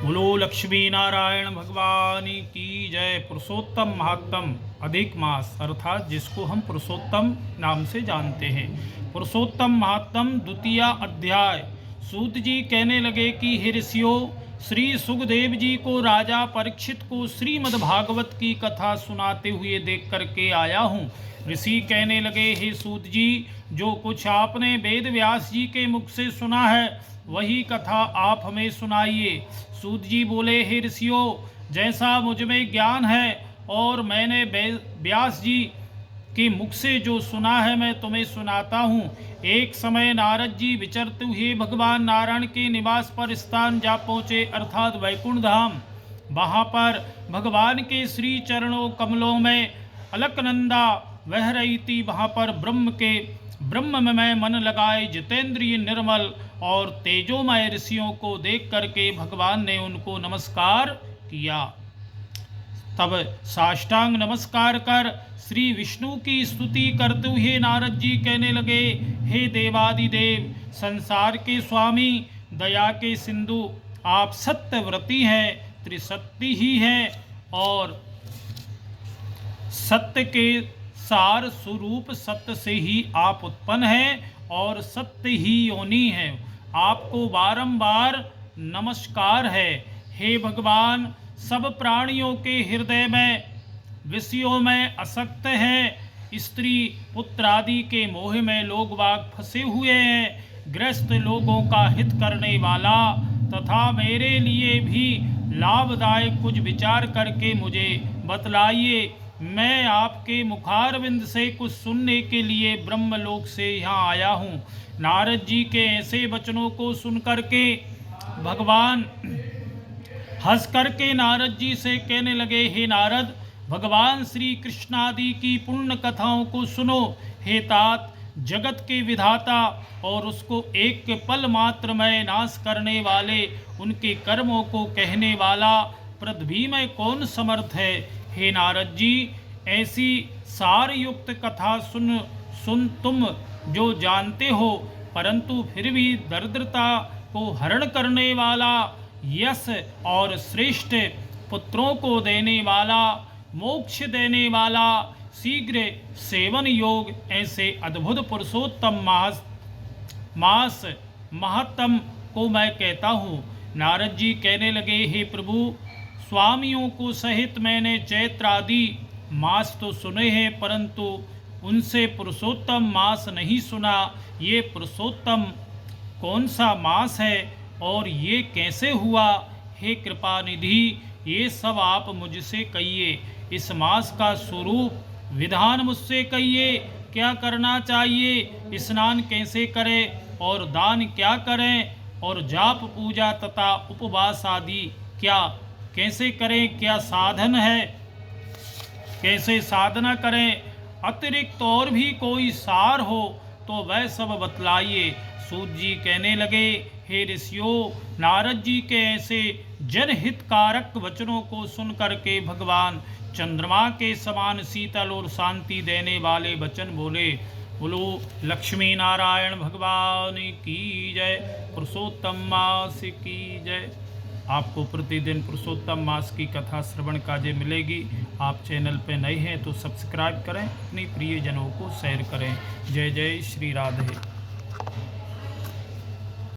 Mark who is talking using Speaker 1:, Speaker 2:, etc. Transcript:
Speaker 1: बोलो लक्ष्मी नारायण भगवान की जय। पुरुषोत्तम महात्म अधिक मास अर्थात जिसको हम पुरुषोत्तम नाम से जानते हैं। पुरुषोत्तम महात्म द्वितीय अध्याय। सूत जी कहने लगे कि हे ऋषियों, श्री सुखदेव जी को राजा परीक्षित को श्रीमद् भागवत की कथा सुनाते हुए देख करके आया हूँ। ऋषि कहने लगे, हे सूत जी, जो कुछ आपने वेद व्यास जी के मुख से सुना है वही कथा आप हमें सुनाइए। सूत जी बोले, हे ऋषियों, जैसा मुझ में ज्ञान है और मैंने व्यास जी के मुख से जो सुना है मैं तुम्हें सुनाता हूँ। एक समय नारद जी विचरते हुए भगवान नारायण के निवास पर स्थान जा पहुँचे अर्थात वैकुंठ धाम। वहाँ पर भगवान के श्री चरणों कमलों में अलकनंदा बह रही थी। वहाँ पर ब्रह्म में मन लगाए जितेंद्रिय निर्मल और तेजोमय ऋषियों को देख करके भगवान ने उनको नमस्कार किया। तब साष्टांग नमस्कार कर श्री विष्णु की स्तुति करते हुए नारद जी कहने लगे, हे देवादिदेव, संसार के स्वामी, दया के सिंधु, आप सत्यव्रती हैं, त्रिसत्य ही हैं और सत्य के सार स्वरूप सत्य से ही आप उत्पन्न हैं और सत्य ही योनि है। आपको बारंबार नमस्कार है। हे भगवान, सब प्राणियों के हृदय में विषयों में आसक्त हैं। स्त्री पुत्र आदि के मोह में लोग बाग फंसे हुए हैं। ग्रस्त लोगों का हित करने वाला तथा मेरे लिए भी लाभदायक कुछ विचार करके मुझे बतलाइए। मैं आपके मुखारविंद से कुछ सुनने के लिए ब्रह्मलोक से यहाँ आया हूँ। नारद जी के ऐसे वचनों को सुन करके भगवान हंस करके नारद जी से कहने लगे, हे नारद, भगवान श्री कृष्ण आदि की पुण्य कथाओं को सुनो। हे तात, जगत के विधाता और उसको एक के पल मात्र में नाश करने वाले, उनके कर्मों को कहने वाला पृथ्वी में कौन समर्थ है। हे नारद जी, ऐसी सार युक्त कथा सुन तुम जो जानते हो, परंतु फिर भी दरिद्रता को हरण करने वाला, यश और श्रेष्ठ पुत्रों को देने वाला, मोक्ष देने वाला, शीघ्र सेवन योग ऐसे अद्भुत पुरुषोत्तम मास महत्तम को मैं कहता हूँ। नारद जी कहने लगे, हे प्रभु, स्वामियों को सहित मैंने चैत्र आदि मास तो सुने हैं, परंतु उनसे पुरुषोत्तम मास नहीं सुना। ये पुरुषोत्तम कौन सा मास है और ये कैसे हुआ। हे कृपा निधि, ये सब आप मुझसे कहिए। इस मास का स्वरूप विधान मुझसे कहिए। क्या करना चाहिए, स्नान कैसे करें और दान क्या करें और जाप पूजा तथा उपवास आदि क्या कैसे करें, क्या साधन है, कैसे साधना करें, अतिरिक्त और भी कोई सार हो तो वह सब बतलाइए। सूत जी कहने लगे, हे ऋषियों, नारद जी के ऐसे जनहितकारक वचनों को सुन करके भगवान चंद्रमा के समान शीतल और शांति देने वाले वचन बोले। बोलो लक्ष्मी नारायण भगवान की जय। पुरुषोत्तम मास की जय। आपको प्रतिदिन पुरुषोत्तम मास की कथा श्रवण काजे मिलेगी। आप चैनल पर नए हैं तो सब्सक्राइब करें, अपनी प्रियजनों को शेयर करें। जय जय श्री राधे।